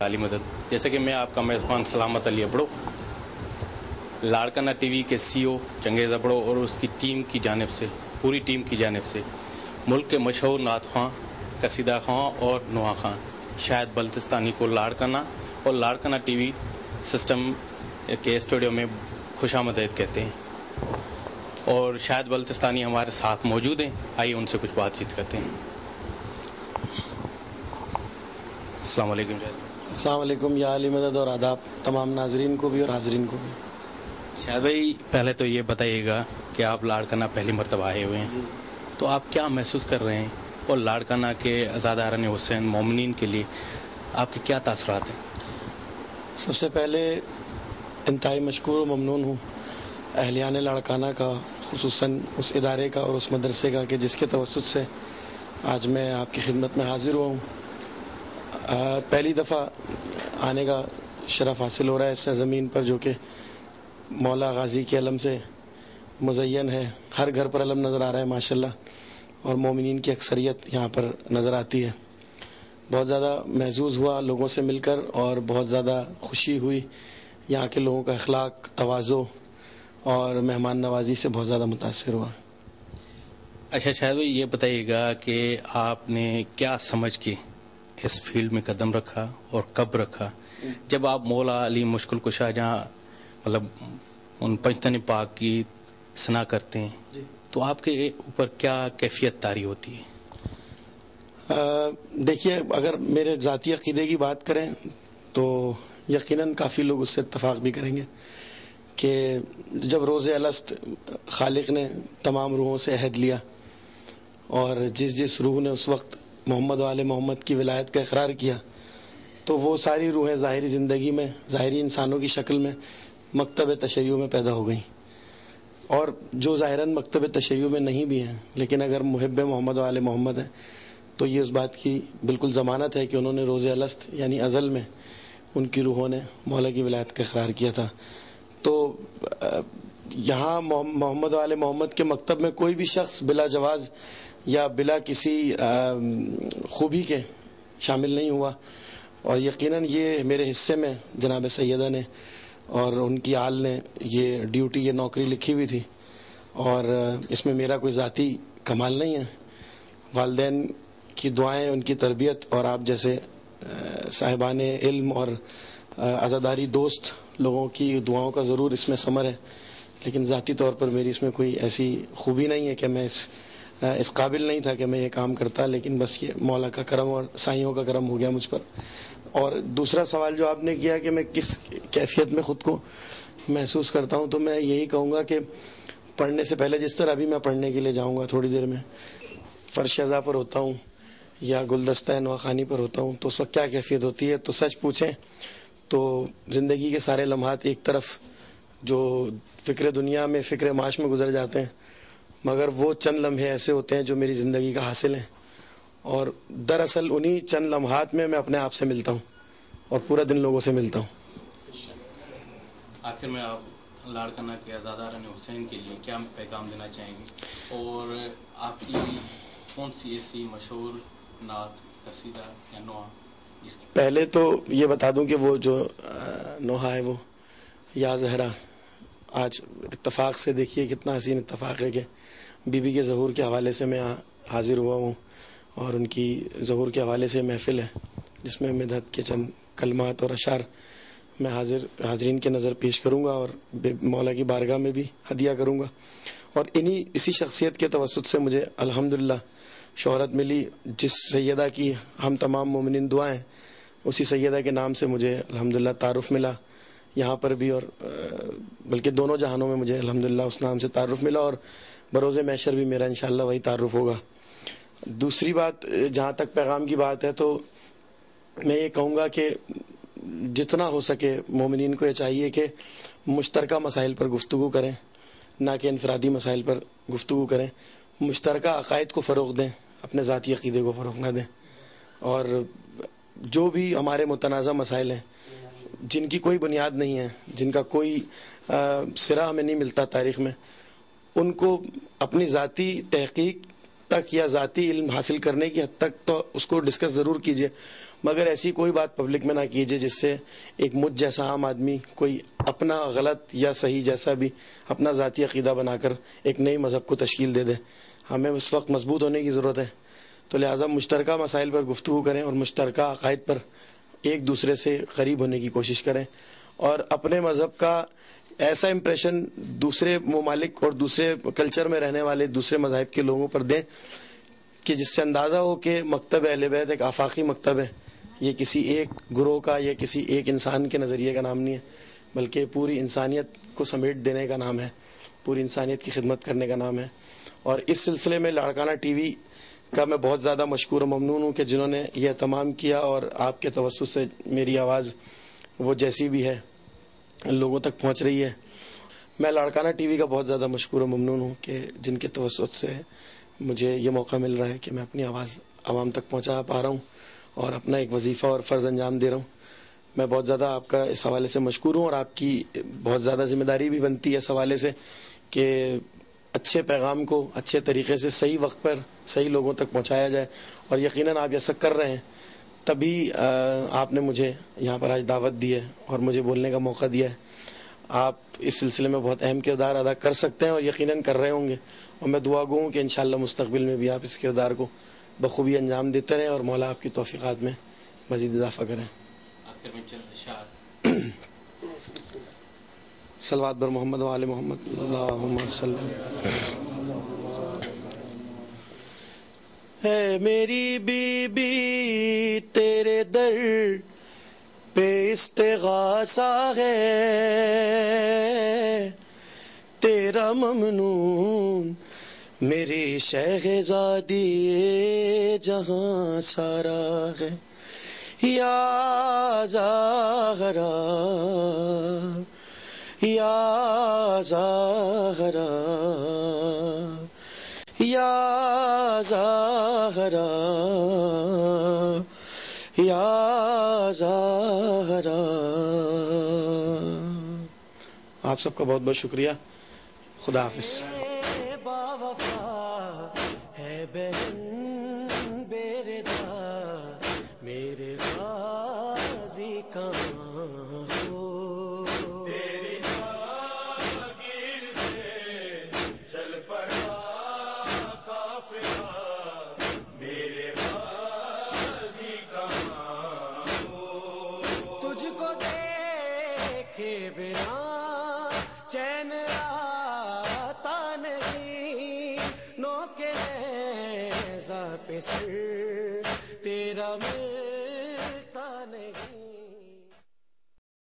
علی مدد. جیسا کہ میں آپ کا میزبان سلامت علی ابڑو لاڑکانہ ٹی وی کے CEO چنگیز ابڑو اور اس کی ٹیم کی جانب سے پوری ٹیم کی جانب سے ملک کے مشہور نعت خواں قصیدہ خواں اور نواں خواں شاہد بلتستانی کو لاڑکانہ اور لاڑکانہ ٹی وی سسٹم کے اسٹوڈیو میں خوش آمدید کہتے ہیں اور شاہد بلتستانی ہمارے ساتھ موجود ہیں. آئیے ان سے کچھ بات چیت کرتے ہیں. السلام علیکم. السلام علیکم یا علی مدد اور آداب تمام ناظرین کو بھی اور حاضرین کو بھی. شاہد بھائی پہلے تو یہ بتائیے گا کہ آپ لاڑکانہ پہلی مرتبہ آئے ہوئے ہیں تو آپ کیا محسوس کر رہے ہیں اور لاڑکانہ کے عزاداران حسین مومنین کے لیے آپ کے کیا تاثرات ہیں؟ سب سے پہلے انتہائی مشکور و ممنون ہوں اہلیان لاڑکانہ کا، خصوصاً اس ادارے کا اور اس مدرسے کا کہ جس کے توسط سے آج میں آپ کی خدمت میں حاضر ہوا ہوں. پہلی دفعہ آنے کا شرف حاصل ہو رہا ہے اس سرزمین پر جو کہ مولا غازی کے علم سے مزین ہے. ہر گھر پر علم نظر آ رہا ہے ماشاءاللہ اور مومنین کی اکثریت یہاں پر نظر آتی ہے. بہت زیادہ محظوظ ہوا لوگوں سے مل کر اور بہت زیادہ خوشی ہوئی. یہاں کے لوگوں کا اخلاق، تواضع اور مہمان نوازی سے بہت زیادہ متاثر ہوا. اچھا شاہد بھائی یہ بتائیے گا کہ آپ نے کیا سمجھ کے اس فیلڈ میں قدم رکھا اور کب رکھا جب آپ مولا علی مشکل کشا جہاں مطلب ان پنجتن پاک کی ثنا کرتے ہیں تو آپ کے اوپر کیا کیفیت طاری ہوتی ہے؟ دیکھیے اگر میرے ذاتی عقیدے کی بات کریں تو یقیناً کافی لوگ اس سے اتفاق بھی کریں گے کہ جب روز الست خالق نے تمام روحوں سے عہد لیا اور جس روح نے اس وقت محمد و آل محمد کی ولایت کا اقرار کیا تو وہ ساری روحیں ظاہری زندگی میں ظاہری انسانوں کی شکل میں مکتب تشیع میں پیدا ہو گئیں. اور جو ظاہراً مکتب تشیع میں نہیں بھی ہیں لیکن اگر محب محمد و آل محمد ہیں تو یہ اس بات کی بالکل ضمانت ہے کہ انہوں نے روز الست یعنی ازل میں ان کی روحوں نے مولا کی ولایت کا اقرار کیا تھا. تو یہاں محمد و آل محمد کے مکتب میں کوئی بھی شخص بلا جواز یا بلا کسی خوبی کے شامل نہیں ہوا اور یقیناً یہ میرے حصے میں جناب سیدہ نے اور ان کی آل نے یہ ڈیوٹی یہ نوکری لکھی ہوئی تھی اور اس میں میرا کوئی ذاتی کمال نہیں ہے. والدین کی دعائیں، ان کی تربیت اور آپ جیسے صاحبان علم اور عزاداری دوست لوگوں کی دعاؤں کا ضرور اس میں ثمر ہے. لیکن ذاتی طور پر میری اس میں کوئی ایسی خوبی نہیں ہے کہ میں اس قابل نہیں تھا کہ میں یہ کام کرتا، لیکن بس یہ مولا کا کرم اور سائیوں کا کرم ہو گیا مجھ پر. اور دوسرا سوال جو آپ نے کیا کہ میں کس کیفیت میں خود کو محسوس کرتا ہوں تو میں یہی کہوں گا کہ پڑھنے سے پہلے جس طرح ابھی میں پڑھنے کے لیے جاؤں گا تھوڑی دیر میں فرش ازا پر ہوتا ہوں یا گلدستہ نواخانی پر ہوتا ہوں تو اس وقت کیا کیفیت ہوتی ہے تو سچ پوچھیں تو زندگی کے سارے لمحات ایک طرف جو فکر دنیا میں فکر معاش میں گزر جاتے ہیں مگر وہ چند لمحے ایسے ہوتے ہیں جو میری زندگی کا حاصل ہیں اور دراصل انہی چند لمحات میں اپنے آپ سے ملتا ہوں اور پورا دن لوگوں سے ملتا ہوں. آخر میں آپ لاڑکانہ کے عزاداران حسین کے لیے کیا پیغام دینا چاہیں گے اور آپ کی کون سی ایسی مشہور نعت قصیدہ یا نوحہ جس کی پہلے تو یہ بتا دوں کہ وہ جو نوحہ ہے وہ یا زہرا آج اتفاق سے دیکھیے کتنا حسین اتفاق ہے کہ بی بی کے ظہور کے حوالے سے میں حاضر ہوا ہوں اور ان کی ظہور کے حوالے سے محفل ہے جس میں مدحت کے چند کلمات اور اشعار میں حاضرین کے نظر پیش کروں گا اور مولا کی بارگاہ میں بھی ہدیہ کروں گا. اور اسی شخصیت کے توسط سے مجھے الحمدللہ شہرت ملی. جس سیدہ کی ہم تمام مومنین دعائیں اسی سیدہ کے نام سے مجھے الحمدللہ تعارف ملا یہاں پر بھی اور بلکہ دونوں جہانوں میں مجھے الحمدللہ اس نام سے تعارف ملا اور بروز محشر بھی میرا انشاءاللہ وہی تعارف ہوگا. دوسری بات جہاں تک پیغام کی بات ہے تو میں یہ کہوں گا کہ جتنا ہو سکے مومنین کو یہ چاہیے کہ مشترکہ مسائل پر گفتگو کریں نہ کہ انفرادی مسائل پر گفتگو کریں. مشترکہ عقائد کو فروغ دیں، اپنے ذاتی عقیدے کو فروغ نہ دیں. اور جو بھی ہمارے متنازع مسائل ہیں جن کی کوئی بنیاد نہیں ہے، جن کا کوئی صرہ ہمیں نہیں ملتا تاریخ میں، ان کو اپنی ذاتی تحقیق تک یا ذاتی علم حاصل کرنے کی حد تک تو اس کو ڈسکس ضرور کیجیے، مگر ایسی کوئی بات پبلک میں نہ کیجیے جس سے ایک مجھ جیسا عام آدمی کوئی اپنا غلط یا صحیح جیسا بھی اپنا ذاتی عقیدہ بنا کر ایک نئی مذہب کو تشکیل دے دے. ہمیں اس وقت مضبوط ہونے کی ضرورت ہے، تو لہٰذا مشترکہ مسائل پر گفتگو کریں اور مشترکہ عقائد پر ایک دوسرے سے قریب ہونے کی کوشش کریں، اور اپنے مذہب کا ایسا امپریشن دوسرے ممالک اور دوسرے کلچر میں رہنے والے دوسرے مذاہب کے لوگوں پر دیں کہ جس سے اندازہ ہو کہ مکتب اہل بیت ایک آفاقی مکتب ہے. یہ کسی ایک گروہ کا یا کسی ایک انسان کے نظریے کا نام نہیں ہے، بلکہ پوری انسانیت کو سمیٹ دینے کا نام ہے، پوری انسانیت کی خدمت کرنے کا نام ہے. اور اس سلسلے میں لاڑکانہ ٹی وی کا میں بہت زیادہ مشکور و ممنون ہوں کہ جنہوں نے یہ اہتمام کیا، اور آپ کے توسط سے میری آواز وہ جیسی بھی ہے لوگوں تک پہنچ رہی ہے. میں لاڑکانہ ٹی وی کا بہت زیادہ مشکور و ممنون ہوں کہ جن کے توسط سے مجھے یہ موقع مل رہا ہے کہ میں اپنی آواز عوام تک پہنچا پا رہا ہوں اور اپنا ایک وظیفہ اور فرض انجام دے رہا ہوں. میں بہت زیادہ آپ کا اس حوالے سے مشکور ہوں، اور آپ کی بہت زیادہ ذمہ داری بھی بنتی ہے اس حوالے سے کہ اچھے پیغام کو اچھے طریقے سے صحیح وقت پر صحیح لوگوں تک پہنچایا جائے. اور یقیناً آپ ایسا کر رہے ہیں، تبھی آپ نے مجھے یہاں پر آج دعوت دی ہے اور مجھے بولنے کا موقع دیا ہے. آپ اس سلسلے میں بہت اہم کردار ادا کر سکتے ہیں اور یقیناً کر رہے ہوں گے، اور میں دعا گو ہوں کہ انشاءاللہ مستقبل میں بھی آپ اس کردار کو بخوبی انجام دیتے رہیں اور مولا آپ کی توفیقات میں مزید اضافہ کریں. آخر میں چند اشعار. صلوات بر محمد و آل محمد. اللہم صلی. اے میری بی بی تیرے در پہ استغاثہ ہے، تیرا ممنون میری شہزادی جہاں سارا ہے. یا زہرا یا زہرا یا زہرا یا زہرا. آپ سب کا بہت بہت شکریہ. خدا حافظ. با وفا ہے بہن بیردا میرے غازی کہاں ہو، تیری جاگیر سے چل پڑا قافلہ میرے غازی کہاں ہو. تجھ کو دیکھے بنا چین آتا نہیں، نو کے نیزہ پہ سر